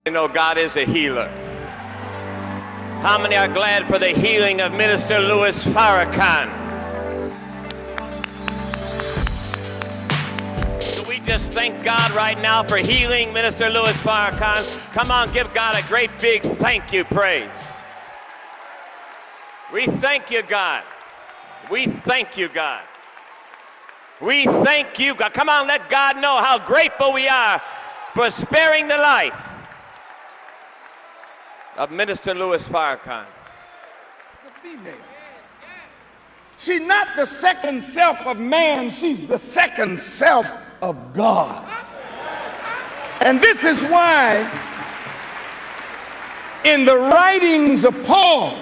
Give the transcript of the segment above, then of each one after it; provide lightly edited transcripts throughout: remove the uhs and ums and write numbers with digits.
You know God is a healer. How many are glad for the healing of Minister Louis Farrakhan? Do we just thank God right now for healing Minister Louis Farrakhan? Come on, give God a great big thank you praise. We thank you, God. We thank you, God. We thank you, God. Come on, let God know how grateful we are for sparing the life of Minister Louis Farrakhan. She's not the second self of man, she's the second self of God. And this is why in the writings of Paul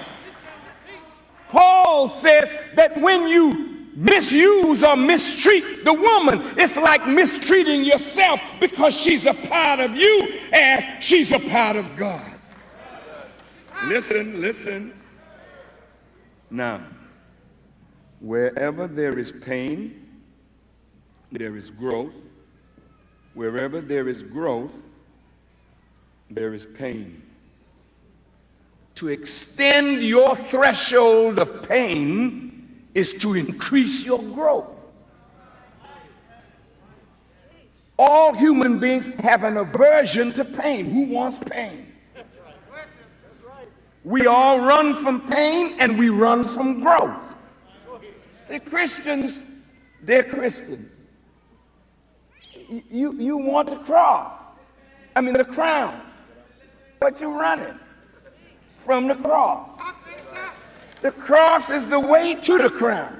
says that when you misuse or mistreat the woman, it's like mistreating yourself, because she's a part of you as she's a part of God. Listen. Now, wherever there is pain, there is growth. Wherever there is growth, there is pain. To extend your threshold of pain is to increase your growth. All human beings have an aversion to pain. Who wants pain? We all run from pain and we run from growth. See, Christians, they're Christians. You want the the crown, but you're running from the cross. The cross is the way to the crown.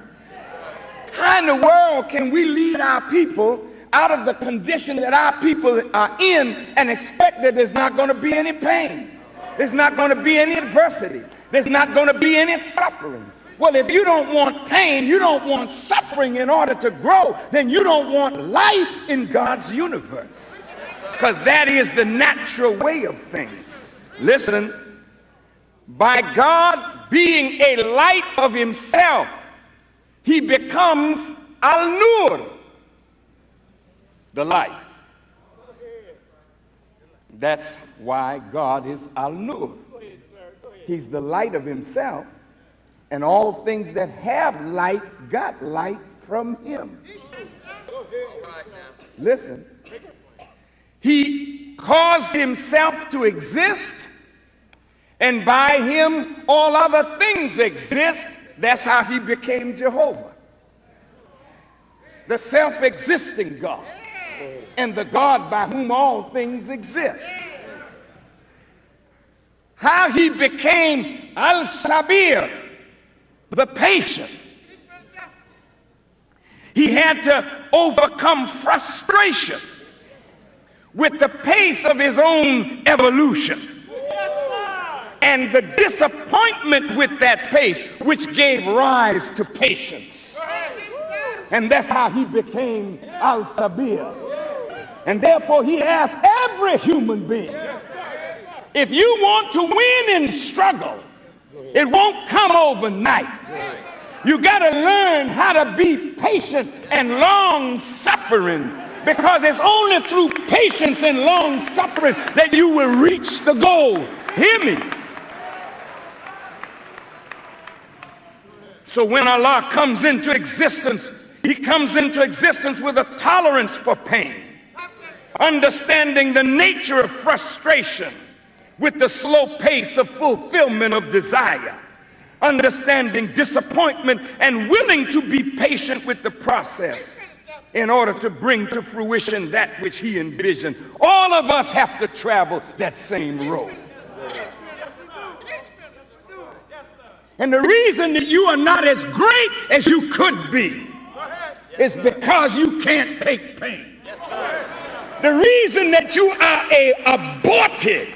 How in the world can we lead our people out of the condition that our people are in and expect that there's not going to be any pain? There's not going to be any adversity. There's not going to be any suffering. Well, if you don't want pain, you don't want suffering in order to grow, then you don't want life in God's universe, because that is the natural way of things. Listen, by God being a light of himself, he becomes Al-Nur, the light. That's why God is Al-Nur. He's the light of himself, and all things that have light got light from him. Listen, he caused himself to exist, and by him all other things exist. That's how he became Jehovah, the self-existing God, and the God by whom all things exist. How he became Al-Sabir, the patient. He had to overcome frustration with the pace of his own evolution and the disappointment with that pace, which gave rise to patience. And that's how he became Al-Sabir. And therefore he asked every human being, if you want to win in struggle, it won't come overnight. You got to learn how to be patient and long suffering, because it's only through patience and long suffering that you will reach the goal. Hear me? So when Allah comes into existence, he comes into existence with a tolerance for pain, understanding the nature of frustration with the slow pace of fulfillment of desire, understanding disappointment and willing to be patient with the process in order to bring to fruition that which he envisioned. All of us have to travel that same road. And the reason that you are not as great as you could be is because you can't take pain. The reason that you are aborted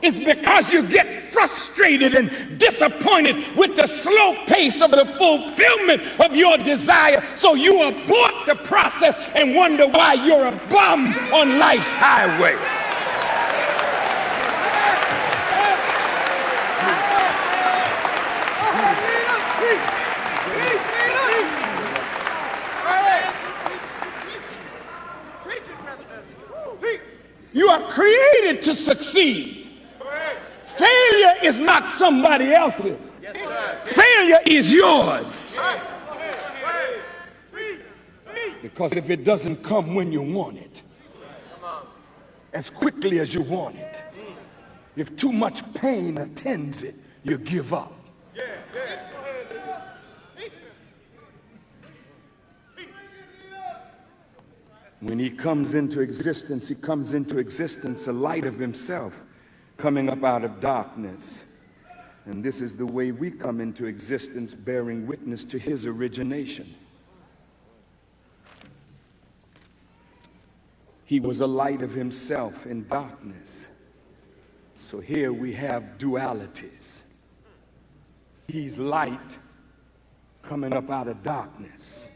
is because you get frustrated and disappointed with the slow pace of the fulfillment of your desire. So you abort the process and wonder why you're a bum on life's highway. You are created to succeed. Failure is not somebody else's. Failure is yours. Because if it doesn't come when you want it, as quickly as you want it, if too much pain attends it, you give up. When he comes into existence, he comes into existence a light of himself coming up out of darkness. And this is the way we come into existence, bearing witness to his origination. He was a light of himself in darkness. So here we have dualities. He's light coming up out of darkness.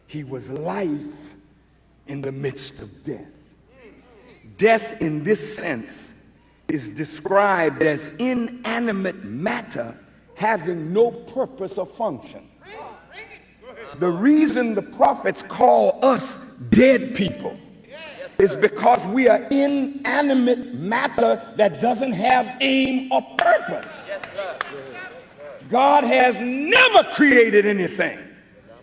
He was life in the midst of death. Death in this sense is described as inanimate matter having no purpose or function. The reason the prophets call us dead people is because we are inanimate matter that doesn't have aim or purpose. God has never created anything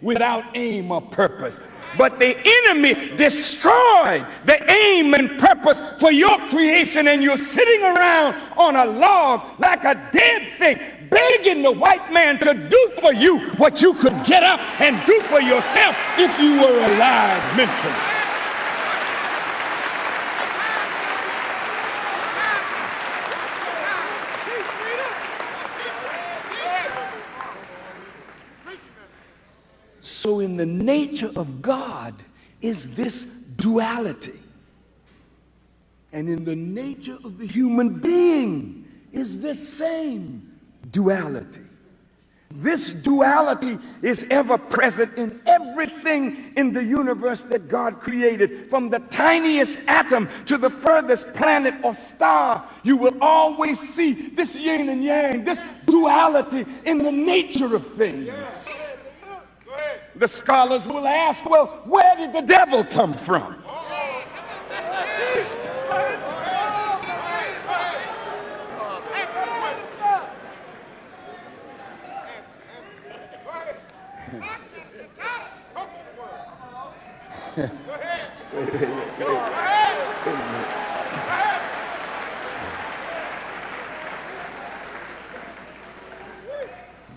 without aim or purpose. But the enemy destroyed the aim and purpose for your creation, and you're sitting around on a log like a dead thing, begging the white man to do for you what you could get up and do for yourself if you were alive mentally. So in the nature of God is this duality. And in the nature of the human being is this same duality. This duality is ever present in everything in the universe that God created. From the tiniest atom to the furthest planet or star, you will always see this yin and yang, this duality in the nature of things. The scholars will ask, well, where did the devil come from?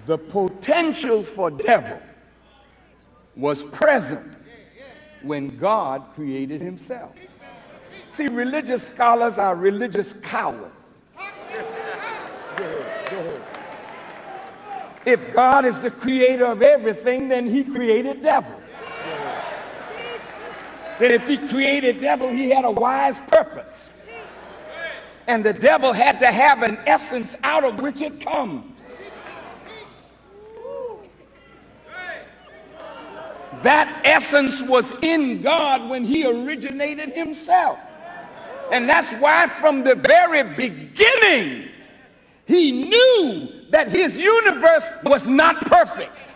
The potential for devil was present when God created himself. See, religious scholars are religious cowards. If God is the creator of everything, then he created devils. Then if he created devil, he had a wise purpose. And the devil had to have an essence out of which it comes. That essence was in God when he originated himself. And that's why from the very beginning, he knew that his universe was not perfect.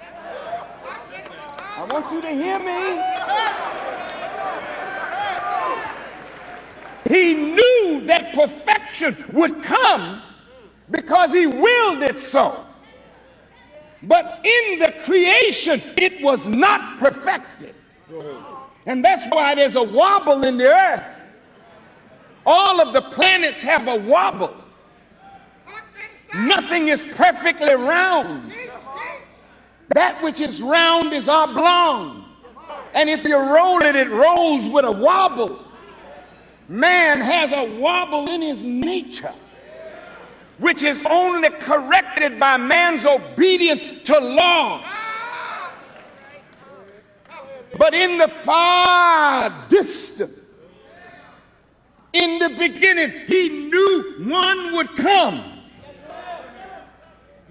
I want you to hear me. He knew that perfection would come because he willed it so. But in the creation, it was not perfected. And that's why there's a wobble in the earth. All of the planets have a wobble. Nothing is perfectly round. That which is round is oblong. And if you roll it, it rolls with a wobble. Man has a wobble in his nature, which is only corrected by man's obedience to law. But in the far distant, in the beginning, he knew one would come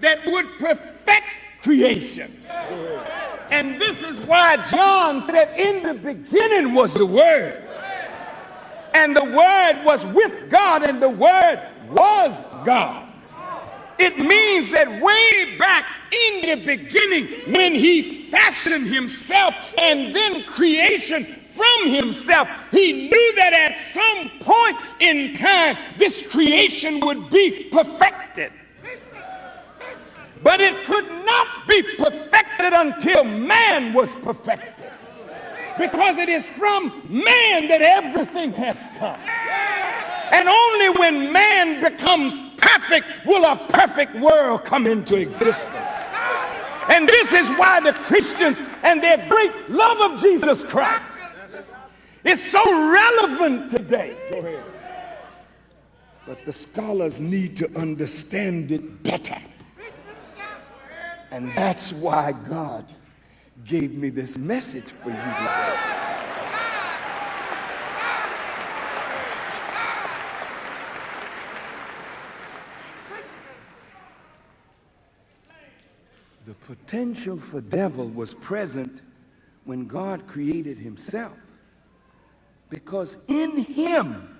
that would perfect creation. And this is why John said, in the beginning was the Word. And the Word was with God, and the Word was God. It means that way back in the beginning, when he fashioned himself and then creation from himself. He knew that at some point in time, this creation would be perfected. But it could not be perfected until man was perfected. Because it is from man that everything has come. And only when man becomes perfect will a perfect world come into existence. And this is why the Christians and their great love of Jesus Christ is so relevant today. Go ahead. But the scholars need to understand it better. And that's why God gave me this message for you today. The potential for devil was present when God created himself, because in him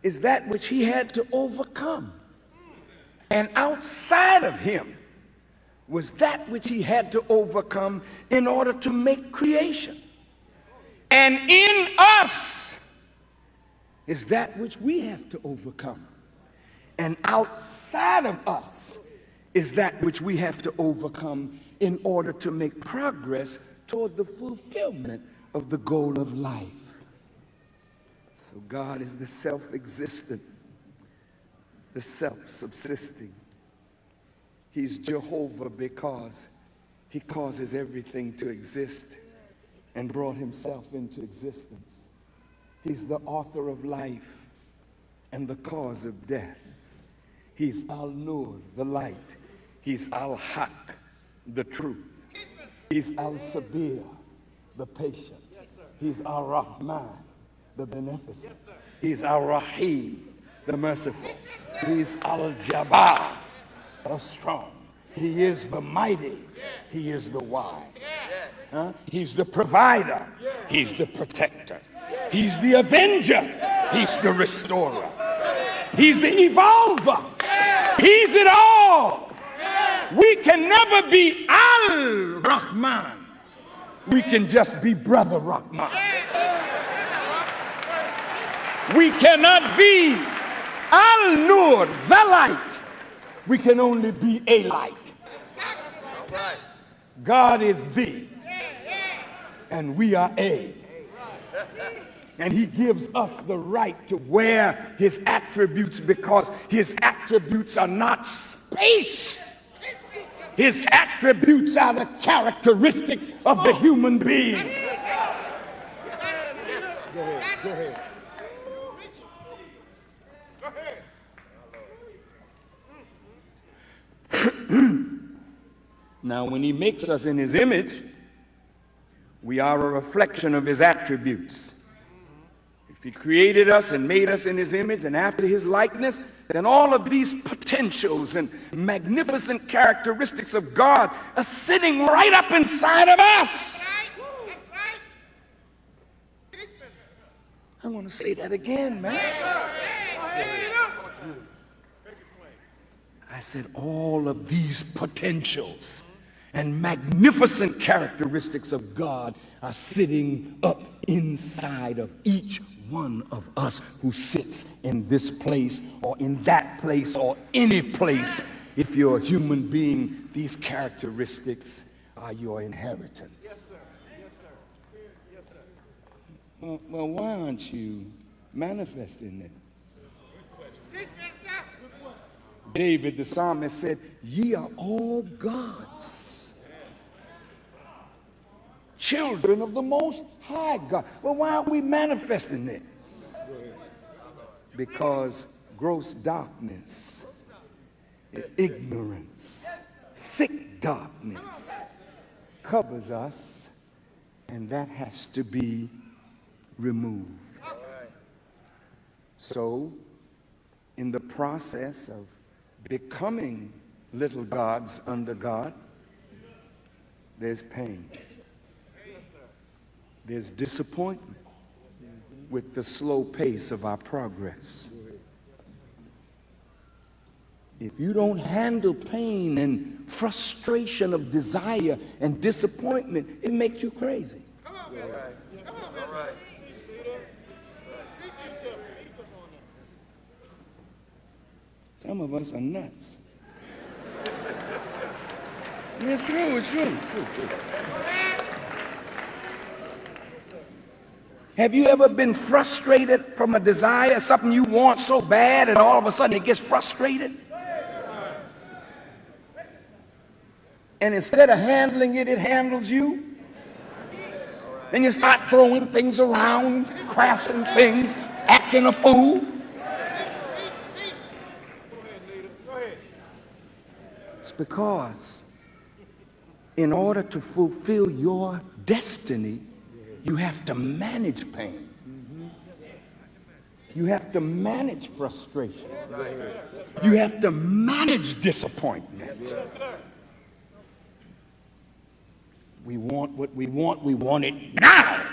is that which he had to overcome, and outside of him was that which he had to overcome in order to make creation. And in us is that which we have to overcome. And outside of us is that which we have to overcome in order to make progress toward the fulfillment of the goal of life. So God is the self-existent, the self-subsisting. He's Jehovah because he causes everything to exist and brought himself into existence. He's the author of life and the cause of death. He's Al-Nur, the light. He's Al-Haq, the truth. He's Al-Sabir, the patient. He's Al-Rahman, the beneficent. He's Al-Rahim, the merciful. He's Al-Jabbar, the strong. He is the mighty. He is the wise. He's the provider. He's the protector. He's the avenger. He's the restorer. He's the evolver. He's it all. We can never be Al-Rahman. We can just be Brother Rahman. We cannot be Al-Nur, the light. We can only be a light. God is the, and we are a. And he gives us the right to wear his attributes because his attributes are not space. His attributes are the characteristic of the human being. Go ahead, go ahead. Now, when he makes us in his image, we are a reflection of his attributes. If he created us and made us in his image and after his likeness, then all of these potentials and magnificent characteristics of God are sitting right up inside of us. I want to say that again, man. I said all of these potentials and magnificent characteristics of God are sitting up inside of each one of us who sits in this place or in that place or any place. If you're a human being, these characteristics are your inheritance. Yes, sir. Yes, sir. Yes, sir. Well, why aren't you manifesting it? David the psalmist said, ye are all God's children of the Most High God. Well, why aren't we manifesting this? Because gross darkness, ignorance, thick darkness covers us, and that has to be removed. So, in the process of becoming little gods under God, there's pain. There's disappointment with the slow pace of our progress. If you don't handle pain and frustration of desire and disappointment, it makes you crazy. Some of us are nuts. It's true, it's true. Have you ever been frustrated from a desire, something you want so bad, and all of a sudden it gets frustrated? And instead of handling it, it handles you? Then you start throwing things around, crashing things, acting a fool. It's because in order to fulfill your destiny, you have to manage pain. You have to manage frustration. You have to manage disappointment. We want what we want it now.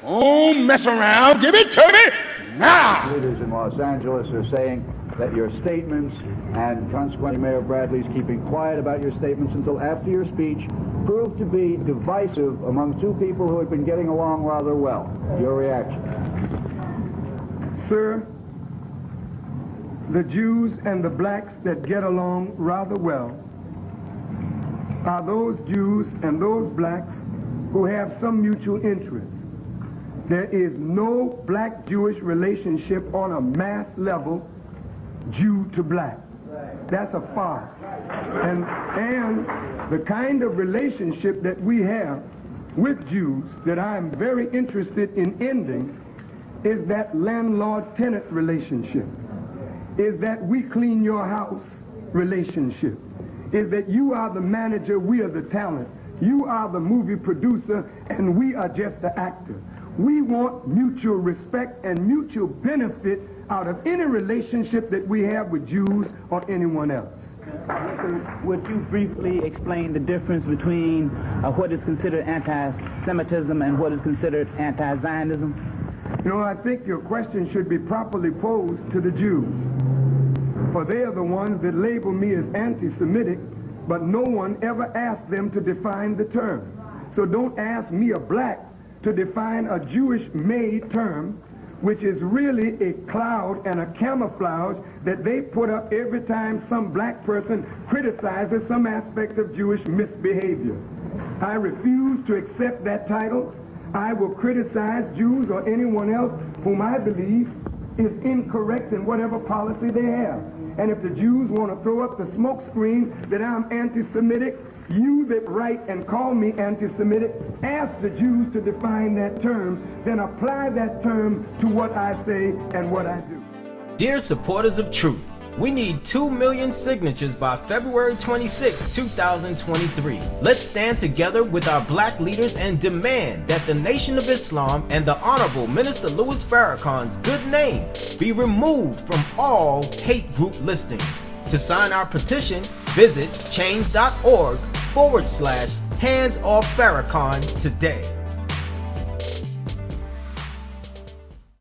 Don't mess around, give it to me now. Leaders in Los Angeles are saying that your statements, and consequently Mayor Bradley's keeping quiet about your statements until after your speech, proved to be divisive among two people who had been getting along rather well. Your reaction? Sir, the Jews and the blacks that get along rather well are those Jews and those blacks who have some mutual interest. There is no black-Jewish relationship on a mass level, Jew to black. That's a farce. And the kind of relationship that we have with Jews that I'm very interested in ending is that landlord-tenant relationship, is that we clean your house relationship, is that you are the manager, we are the talent, you are the movie producer, and we are just the actor. We want mutual respect and mutual benefit out of any relationship that we have with Jews or anyone else. Would you briefly explain the difference between what is considered anti-Semitism and what is considered anti-Zionism? You know, I think your question should be properly posed to the Jews, for they are the ones that label me as anti-Semitic, but no one ever asked them to define the term. So don't ask me, a black, to define a Jewish-made term, which is really a cloud and a camouflage that they put up every time some black person criticizes some aspect of Jewish misbehavior. I refuse to accept that title. I will criticize Jews or anyone else whom I believe is incorrect in whatever policy they have. And if the Jews want to throw up the smoke screen that I'm anti-Semitic, you that write and call me anti-Semitic, ask the Jews to define that term, then apply that term to what I say and what I do. Dear supporters of truth, we need 2 million signatures by February 26, 2023. Let's stand together with our black leaders and demand that the Nation of Islam and the Honorable Minister Louis Farrakhan's good name be removed from all hate group listings. To sign our petition, visit change.org/Hands Off Farrakhan today.